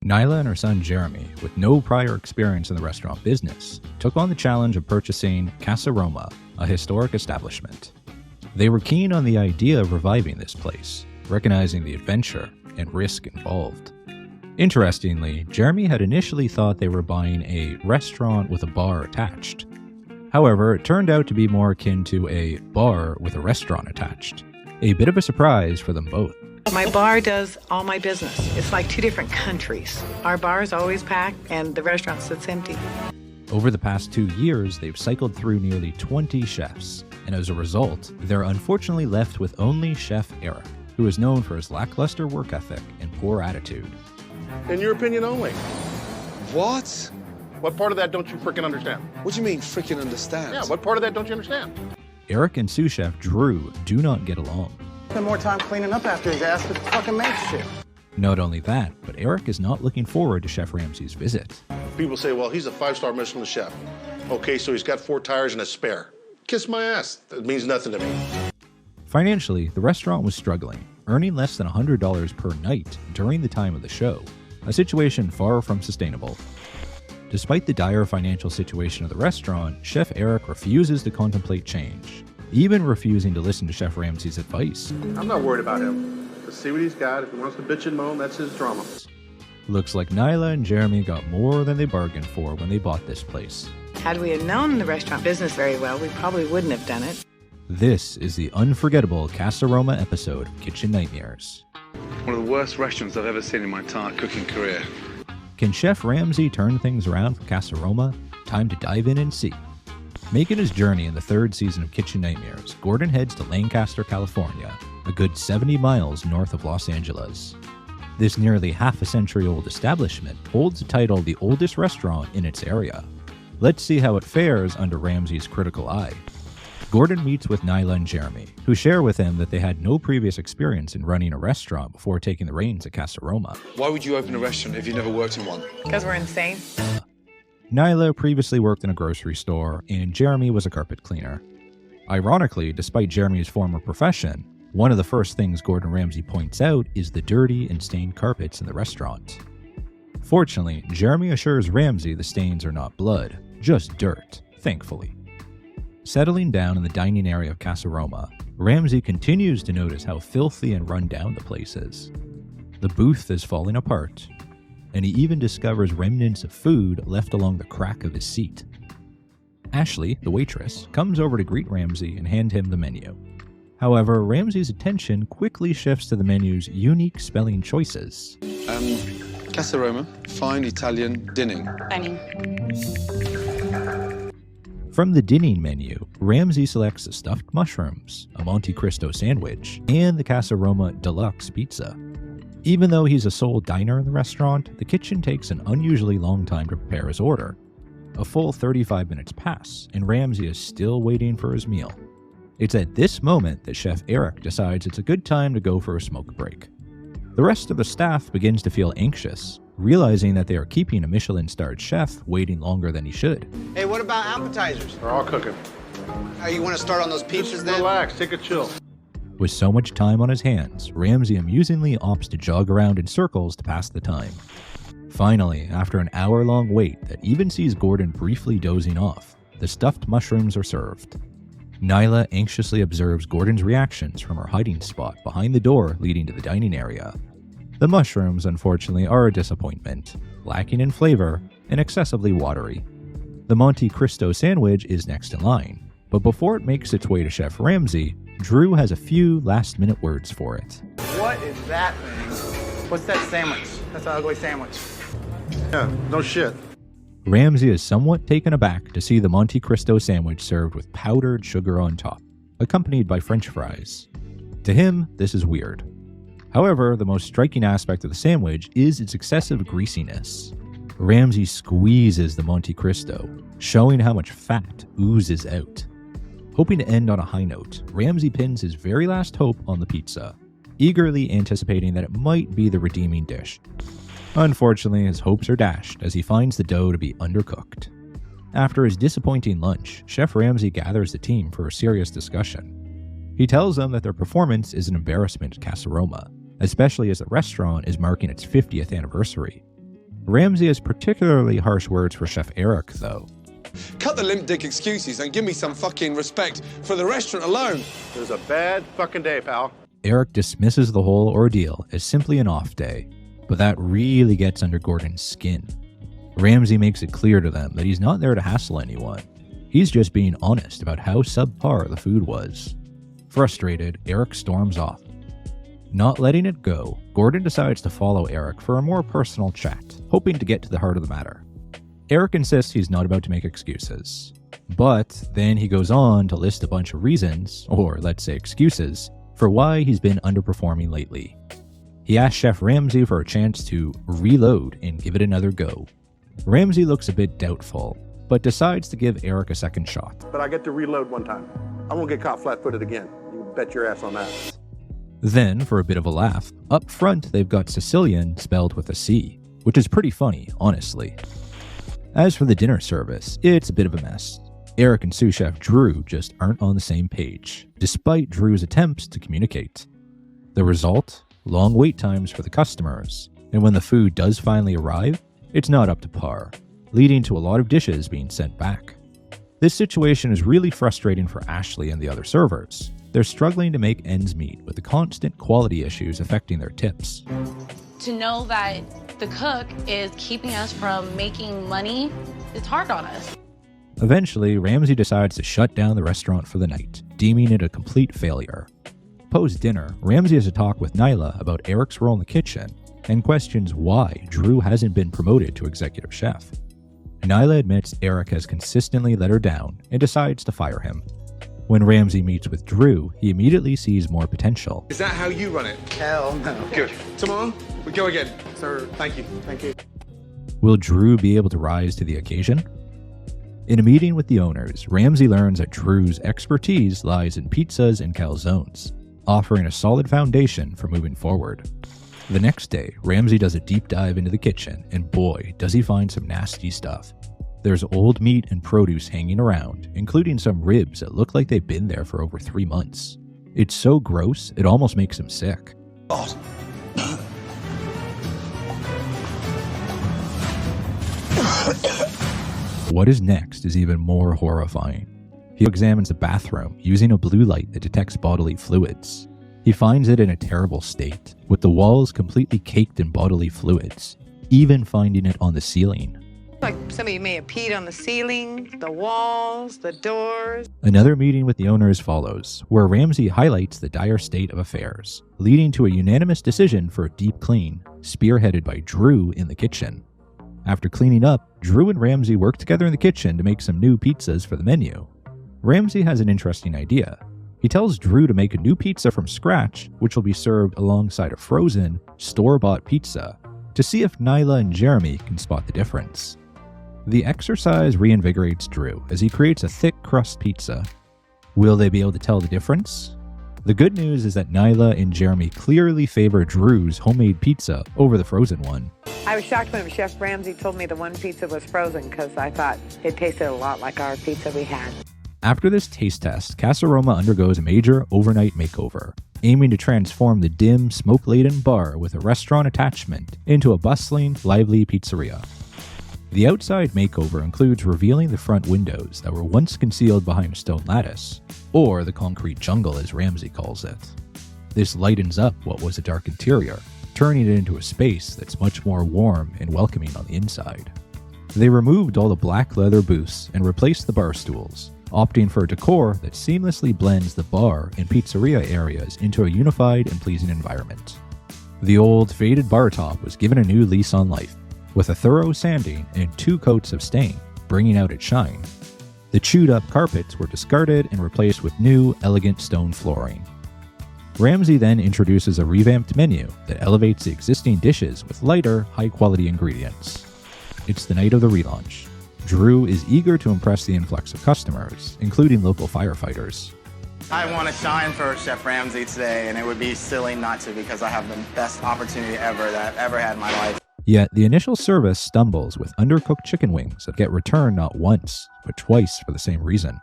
Nylah and her son Jeremy, with no prior experience in the restaurant business, took on the challenge of purchasing Casa Roma, a historic establishment. They were keen on the idea of reviving this place, recognizing the adventure and risk involved. Interestingly, Jeremy had initially thought they were buying a restaurant with a bar attached. However, it turned out to be more akin to a bar with a restaurant attached. A bit of a surprise for them both. My bar does all my business. It's like two different countries. Our bar is always packed and the restaurant sits empty. Over the past 2 years, they've cycled through nearly 20 chefs, and as a result, they're unfortunately left with only Chef Eric, who is known for his lackluster work ethic and poor attitude. In your opinion only. What? What part of that don't you freaking understand? What do you mean, freaking understand? Yeah, what part of that don't you understand? Eric and sous chef Drew do not get along. Spend more time cleaning up after his ass with the fucking maid shit. Not only that, but Eric is not looking forward to Chef Ramsay's visit. People say, well, he's a 5-star Michelin chef. Okay, so he's got 4 tires and a spare. Kiss my ass. That means nothing to me. Financially, the restaurant was struggling, earning less than $100 per night during the time of the show, a situation far from sustainable. Despite the dire financial situation of the restaurant, Chef Eric refuses to contemplate change, even refusing to listen to Chef Ramsay's advice. I'm not worried about him. Let's see what he's got. If he wants to bitch and moan, that's his drama. Looks like Nylah and Jeremy got more than they bargained for when they bought this place. Had we had known the restaurant business very well, we probably wouldn't have done it. This is the unforgettable Casa Roma episode of Kitchen Nightmares. One of the worst restaurants I've ever seen in my entire cooking career. Can Chef Ramsay turn things around for Casa Roma? Time to dive in and see. Making his journey in the 3rd season of Kitchen Nightmares, Gordon heads to Lancaster, California, a good 70 miles north of Los Angeles. This nearly half-a-century-old establishment holds the title of the oldest restaurant in its area. Let's see how it fares under Ramsay's critical eye. Gordon meets with Nylah and Jeremy, who share with him that they had no previous experience in running a restaurant before taking the reins at Casa Roma. Why would you open a restaurant if you never worked in one? Because we're insane. Nylah previously worked in a grocery store, and Jeremy was a carpet cleaner. Ironically, despite Jeremy's former profession, one of the first things Gordon Ramsay points out is the dirty and stained carpets in the restaurant. Fortunately, Jeremy assures Ramsay the stains are not blood, just dirt, thankfully. Settling down in the dining area of Casa Roma, Ramsay continues to notice how filthy and run down the place is. The booth is falling apart, and he even discovers remnants of food left along the crack of his seat. Ashley, the waitress, comes over to greet Ramsay and hand him the menu. However, Ramsay's attention quickly shifts to the menu's unique spelling choices. Casa Roma, fine Italian dining. From the dining menu, Ramsay selects the stuffed mushrooms, a Monte Cristo sandwich, and the Casa Roma Deluxe pizza. Even though he's a sole diner in the restaurant, the kitchen takes an unusually long time to prepare his order. A full 35 minutes pass, and Ramsay is still waiting for his meal. It's at this moment that Chef Eric decides it's a good time to go for a smoke break. The rest of the staff begins to feel anxious, realizing that they are keeping a Michelin-starred chef waiting longer than he should. Hey, what about appetizers? They're all cooking. You want to start on those pizzas Just then? relax, take a chill. With so much time on his hands, Ramsay amusingly opts to jog around in circles to pass the time. Finally, after an hour-long wait that even sees Gordon briefly dozing off, the stuffed mushrooms are served. Nylah anxiously observes Gordon's reactions from her hiding spot behind the door leading to the dining area. The mushrooms, unfortunately, are a disappointment, lacking in flavor and excessively watery. The Monte Cristo sandwich is next in line, but before it makes its way to Chef Ramsay, Drew has a few last-minute words for it. What is that thing? What's that sandwich? That's an ugly sandwich. Yeah, no shit. Ramsay is somewhat taken aback to see the Monte Cristo sandwich served with powdered sugar on top, accompanied by French fries. To him, this is weird. However, the most striking aspect of the sandwich is its excessive greasiness. Ramsay squeezes the Monte Cristo, showing how much fat oozes out. Hoping to end on a high note, Ramsay pins his very last hope on the pizza, eagerly anticipating that it might be the redeeming dish. Unfortunately, his hopes are dashed as he finds the dough to be undercooked. After his disappointing lunch, Chef Ramsay gathers the team for a serious discussion. He tells them that their performance is an embarrassment at Casa Roma, especially as the restaurant is marking its 50th anniversary. Ramsay has particularly harsh words for Chef Eric, though. Cut the limp dick excuses and give me some fucking respect for the restaurant alone. It was a bad fucking day, pal. Eric dismisses the whole ordeal as simply an off day, but that really gets under Gordon's skin. Ramsay makes it clear to them that he's not there to hassle anyone. He's just being honest about how subpar the food was. Frustrated, Eric storms off. Not letting it go, Gordon decides to follow Eric for a more personal chat, hoping to get to the heart of the matter. Eric insists he's not about to make excuses, but then he goes on to list a bunch of reasons, or let's say excuses, for why he's been underperforming lately. He asks Chef Ramsay for a chance to reload and give it another go. Ramsay looks a bit doubtful, but decides to give Eric a second shot. But I get to reload one time. I won't get caught flat-footed again. You can bet your ass on that. Then, for a bit of a laugh, up front they've got Sicilian spelled with a C, which is pretty funny, honestly. As for the dinner service, it's a bit of a mess. Eric and sous chef Drew just aren't on the same page, despite Drew's attempts to communicate. The result? Long wait times for the customers, and when the food does finally arrive, it's not up to par, leading to a lot of dishes being sent back. This situation is really frustrating for Ashley and the other servers. They're struggling to make ends meet with the constant quality issues affecting their tips. To know that the cook is keeping us from making money, it's hard on us. Eventually, Ramsay decides to shut down the restaurant for the night, deeming it a complete failure. Post-dinner, Ramsay has a talk with Nylah about Eric's role in the kitchen and questions why Drew hasn't been promoted to executive chef. Nylah admits Eric has consistently let her down and decides to fire him. When Ramsay meets with Drew, he immediately sees more potential. Is that how you run it? Hell no. Good. Tomorrow, we go again. Sir, thank you. Thank you. Will Drew be able to rise to the occasion? In a meeting with the owners, Ramsay learns that Drew's expertise lies in pizzas and calzones, offering a solid foundation for moving forward. The next day, Ramsay does a deep dive into the kitchen, and boy, does he find some nasty stuff. There's old meat and produce hanging around, including some ribs that look like they've been there for over 3 months. It's so gross, it almost makes him sick. What is next is even more horrifying. He examines the bathroom using a blue light that detects bodily fluids. He finds it in a terrible state, with the walls completely caked in bodily fluids, even finding it on the ceiling. Like somebody may have peed on the ceiling, the walls, the doors. Another meeting with the owners follows, where Ramsay highlights the dire state of affairs, leading to a unanimous decision for a deep clean, spearheaded by Drew in the kitchen. After cleaning up, Drew and Ramsay work together in the kitchen to make some new pizzas for the menu. Ramsay has an interesting idea. He tells Drew to make a new pizza from scratch, which will be served alongside a frozen, store-bought pizza, to see if Nylah and Jeremy can spot the difference. The exercise reinvigorates Drew as he creates a thick crust pizza. Will they be able to tell the difference? The good news is that Nylah and Jeremy clearly favor Drew's homemade pizza over the frozen one. I was shocked when Chef Ramsay told me the one pizza was frozen because I thought it tasted a lot like our pizza we had. After this taste test, Casa Roma undergoes a major overnight makeover, aiming to transform the dim, smoke-laden bar with a restaurant attachment into a bustling, lively pizzeria. The outside makeover includes revealing the front windows that were once concealed behind a stone lattice, or the concrete jungle as Ramsay calls it. This lightens up what was a dark interior, turning it into a space that's much more warm and welcoming on the inside. They removed all the black leather booths and replaced the bar stools, opting for a decor that seamlessly blends the bar and pizzeria areas into a unified and pleasing environment. The old, faded bar top was given a new lease on life, with a thorough sanding and 2 coats of stain, bringing out its shine. The chewed-up carpets were discarded and replaced with new, elegant stone flooring. Ramsay then introduces a revamped menu that elevates the existing dishes with lighter, high-quality ingredients. It's the night of the relaunch. Drew is eager to impress the influx of customers, including local firefighters. I want to shine for Chef Ramsay today, and it would be silly not to because I have the best opportunity ever that I've ever had in my life. Yet, the initial service stumbles with undercooked chicken wings that get returned not once, but twice for the same reason.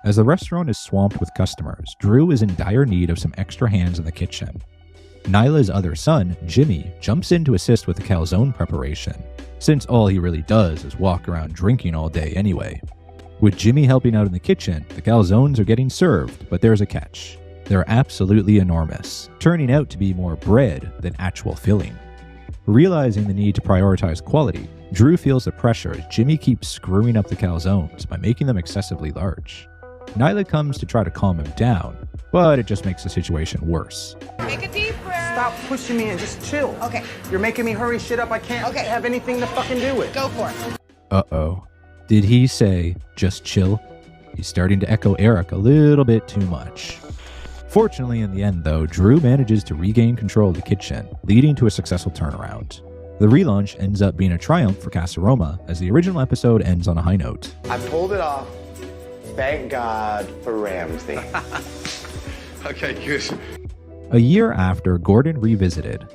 As the restaurant is swamped with customers, Drew is in dire need of some extra hands in the kitchen. Nyla's other son, Jimmy, jumps in to assist with the calzone preparation, since all he really does is walk around drinking all day anyway. With Jimmy helping out in the kitchen, the calzones are getting served, but there's a catch. They're absolutely enormous, turning out to be more bread than actual filling. Realizing the need to prioritize quality, Drew feels the pressure as Jimmy keeps screwing up the calzones by making them excessively large. Nylah comes to try to calm him down, but it just makes the situation worse. Take a deep breath. Stop pushing me and just chill. Okay. You're making me hurry shit up I can't have anything to fucking do with. Go for it. Uh-oh. Did he say, just chill? He's starting to echo Eric a little bit too much. Fortunately, in the end, though, Drew manages to regain control of the kitchen, leading to a successful turnaround. The relaunch ends up being a triumph for Casa Roma, as the original episode ends on a high note. I pulled it off. Thank God for Ramsay. Okay, good. A year after, Gordon revisited.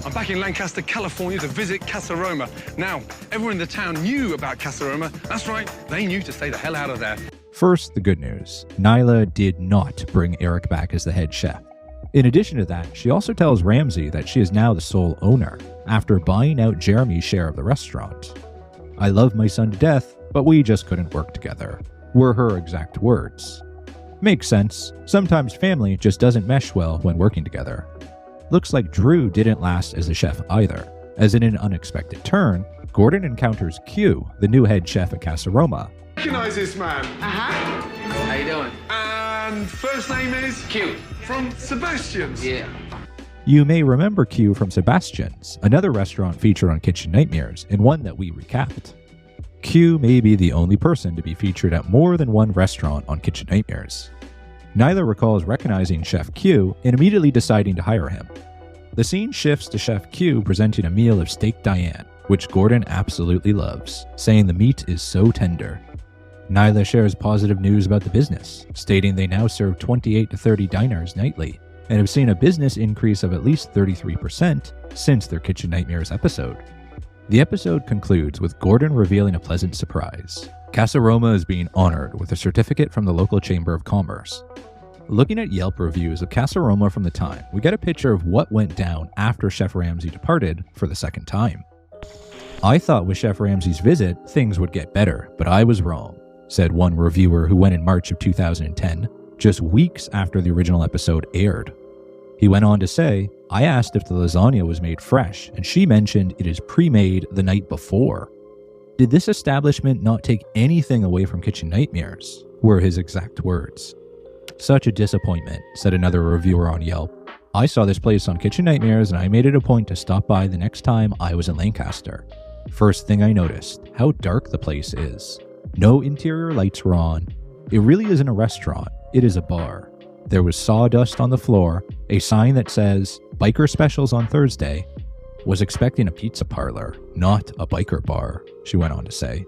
I'm back in Lancaster, California to visit Casa Roma. Now, everyone in the town knew about Casa Roma. That's right, they knew to stay the hell out of there. First, the good news. Nylah did not bring Eric back as the head chef. In addition to that, she also tells Ramsay that she is now the sole owner, after buying out Jeremy's share of the restaurant. "I love my son to death, but we just couldn't work together," were her exact words. Makes sense. Sometimes family just doesn't mesh well when working together. Looks like Drew didn't last as a chef either, as in an unexpected turn, Gordon encounters Q, the new head chef at Casa Roma. Recognize this man. How you doing? And first name is? Q. From Sebastian's? Yeah. You may remember Q from Sebastian's, another restaurant featured on Kitchen Nightmares, and one that we recapped. Q may be the only person to be featured at more than one restaurant on Kitchen Nightmares. Nylah recalls recognizing Chef Q and immediately deciding to hire him. The scene shifts to Chef Q presenting a meal of steak Diane, which Gordon absolutely loves, saying the meat is so tender. Nylah shares positive news about the business, stating they now serve 28 to 30 diners nightly, and have seen a business increase of at least 33% since their Kitchen Nightmares episode. The episode concludes with Gordon revealing a pleasant surprise. Casa Roma is being honored with a certificate from the local Chamber of Commerce. Looking at Yelp reviews of Casa Roma from the time, we get a picture of what went down after Chef Ramsay departed for the second time. "I thought with Chef Ramsay's visit, things would get better, but I was wrong," said one reviewer who went in March of 2010, just weeks after the original episode aired. He went on to say, "I asked if the lasagna was made fresh, and she mentioned it is pre-made the night before. Did this establishment not take anything away from Kitchen Nightmares?" were his exact words. "Such a disappointment," said another reviewer on Yelp. "I saw this place on Kitchen Nightmares and I made it a point to stop by the next time I was in Lancaster. First thing I noticed, how dark the place is. No interior lights were on. It really isn't a restaurant, it is a bar. There was sawdust on the floor, a sign that says, Biker Specials on Thursday. Was expecting a pizza parlor, not a biker bar," she went on to say.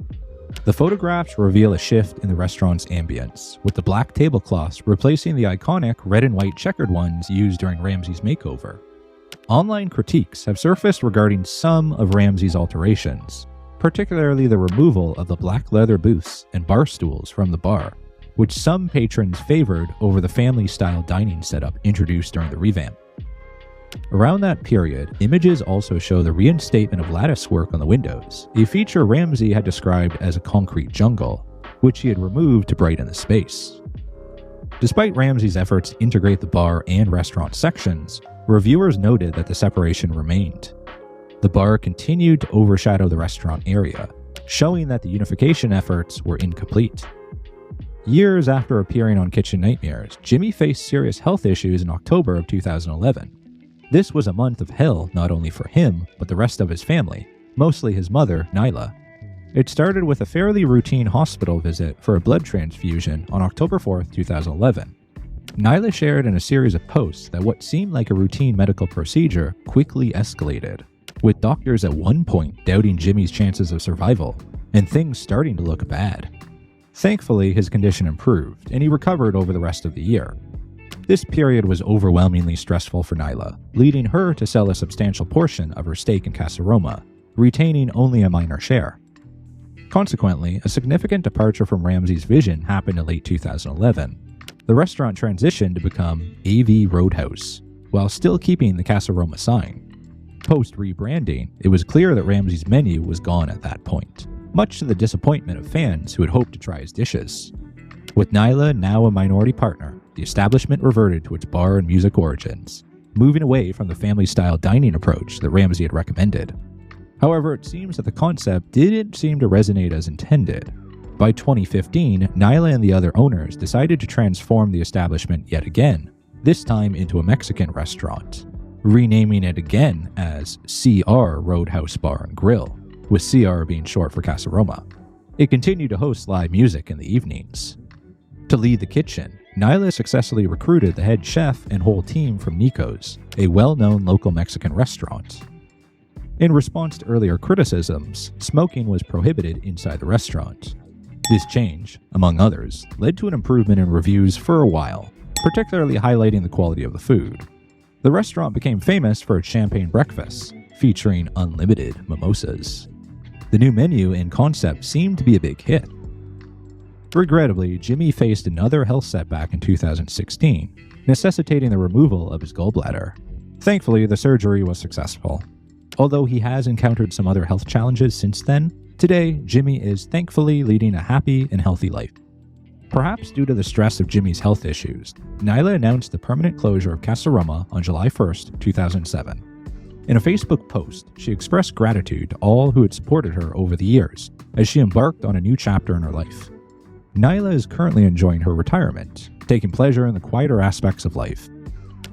The photographs reveal a shift in the restaurant's ambience, with the black tablecloths replacing the iconic red and white checkered ones used during Ramsay's makeover. Online critiques have surfaced regarding some of Ramsay's alterations, particularly the removal of the black leather booths and bar stools from the bar, which some patrons favored over the family-style dining setup introduced during the revamp. Around that period, images also show the reinstatement of lattice work on the windows, a feature Ramsay had described as a concrete jungle, which he had removed to brighten the space. Despite Ramsay's efforts to integrate the bar and restaurant sections, reviewers noted that the separation remained. The bar continued to overshadow the restaurant area, showing that the unification efforts were incomplete. Years after appearing on Kitchen Nightmares, Jimmy faced serious health issues in October of 2011. This was a month of hell not only for him, but the rest of his family, mostly his mother, Nylah. It started with a fairly routine hospital visit for a blood transfusion on October 4th, 2011. Nylah shared in a series of posts that what seemed like a routine medical procedure quickly escalated, with doctors at one point doubting Jimmy's chances of survival, and things starting to look bad. Thankfully, his condition improved, and he recovered over the rest of the year. This period was overwhelmingly stressful for Nylah, leading her to sell a substantial portion of her stake in Casa Roma, retaining only a minor share. Consequently, a significant departure from Ramsay's vision happened in late 2011. The restaurant transitioned to become AV Roadhouse, while still keeping the Casa Roma sign. Post-rebranding, it was clear that Ramsay's menu was gone at that point, much to the disappointment of fans who had hoped to try his dishes. With Nylah now a minority partner, the establishment reverted to its bar and music origins, moving away from the family-style dining approach that Ramsay had recommended. However, it seems that the concept didn't seem to resonate as intended. By 2015, Nylah and the other owners decided to transform the establishment yet again, this time into a Mexican restaurant, renaming it again as CR Roadhouse Bar and Grill, with CR being short for Casa Roma. It continued to host live music in the evenings. To lead the kitchen, Nylah successfully recruited the head chef and whole team from Nico's, a well-known local Mexican restaurant. In response to earlier criticisms, smoking was prohibited inside the restaurant. This change, among others, led to an improvement in reviews for a while, particularly highlighting the quality of the food. The restaurant became famous for its champagne breakfasts, featuring unlimited mimosas. The new menu and concept seemed to be a big hit. Regrettably, Jimmy faced another health setback in 2016, necessitating the removal of his gallbladder. Thankfully, the surgery was successful. Although he has encountered some other health challenges since then, today Jimmy is thankfully leading a happy and healthy life. Perhaps due to the stress of Jimmy's health issues, Nylah announced the permanent closure of Casa Roma on July 1st, 2007. In a Facebook post, she expressed gratitude to all who had supported her over the years as she embarked on a new chapter in her life. Nylah is currently enjoying her retirement, taking pleasure in the quieter aspects of life.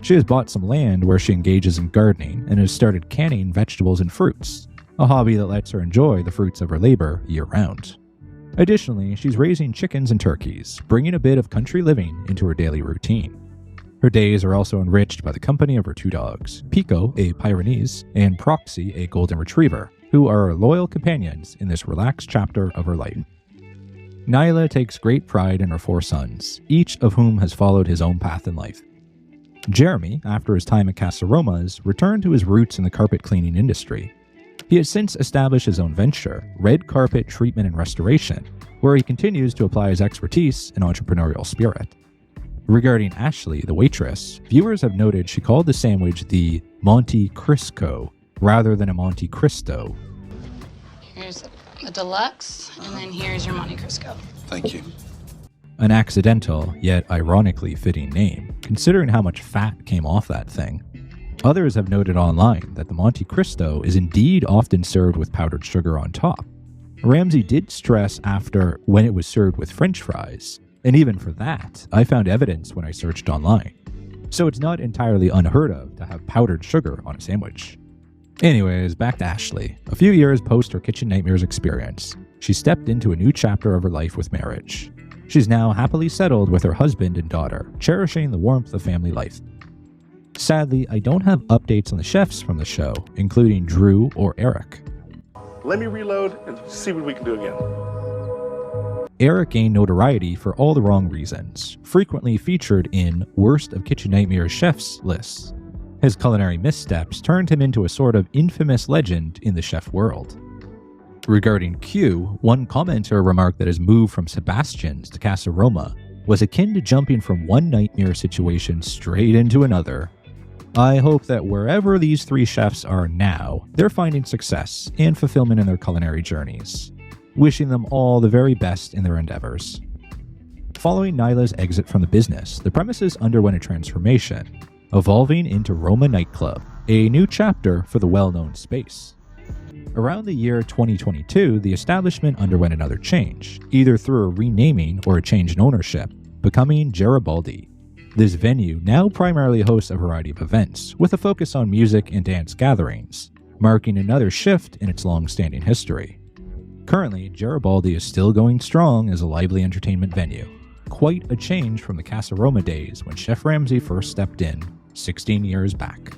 She has bought some land where she engages in gardening and has started canning vegetables and fruits, a hobby that lets her enjoy the fruits of her labor year-round. Additionally, she's raising chickens and turkeys, bringing a bit of country living into her daily routine. Her days are also enriched by the company of her two dogs, Pico, a Pyrenees, and Proxy, a golden retriever, who are her loyal companions in this relaxed chapter of her life. Nylah takes great pride in her four sons, each of whom has followed his own path in life. Jeremy, after his time at Casa Roma's, returned to his roots in the carpet cleaning industry. He has since established his own venture, Red Carpet Treatment and Restoration, where he continues to apply his expertise and entrepreneurial spirit. Regarding Ashley, the waitress, viewers have noted she called the sandwich the Monte Crisco rather than a Monte Cristo. Here's a deluxe, and then here's your Monte Crisco. Thank you. An accidental, yet ironically fitting name, considering how much fat came off that thing. Others have noted online that the Monte Cristo is indeed often served with powdered sugar on top. Ramsay did stress after when it was served with French fries, and even for that, I found evidence when I searched online. So it's not entirely unheard of to have powdered sugar on a sandwich. Anyways, back to Ashley. A few years post her kitchen nightmares experience, she stepped into a new chapter of her life with marriage. She's now happily settled with her husband and daughter, cherishing the warmth of family life. Sadly, I don't have updates on the chefs from the show, including Drew or Eric. Let me reload and see what we can do again. Eric gained notoriety for all the wrong reasons, frequently featured in Worst of Kitchen Nightmares chefs lists. His culinary missteps turned him into a sort of infamous legend in the chef world. Regarding Q, one commenter remarked that his move from Sebastian's to Casa Roma was akin to jumping from one nightmare situation straight into another. I hope that wherever these three chefs are now, they're finding success and fulfillment in their culinary journeys. Wishing them all the very best in their endeavors. Following Nyla's exit from the business, the premises underwent a transformation, evolving into Roma Nightclub, a new chapter for the well-known space. Around the year 2022, the establishment underwent another change, either through a renaming or a change in ownership, becoming Garibaldi. This venue now primarily hosts a variety of events, with a focus on music and dance gatherings, marking another shift in its long-standing history. Currently, Garibaldi is still going strong as a lively entertainment venue, quite a change from the Casa Roma days when Chef Ramsay first stepped in 16 years back.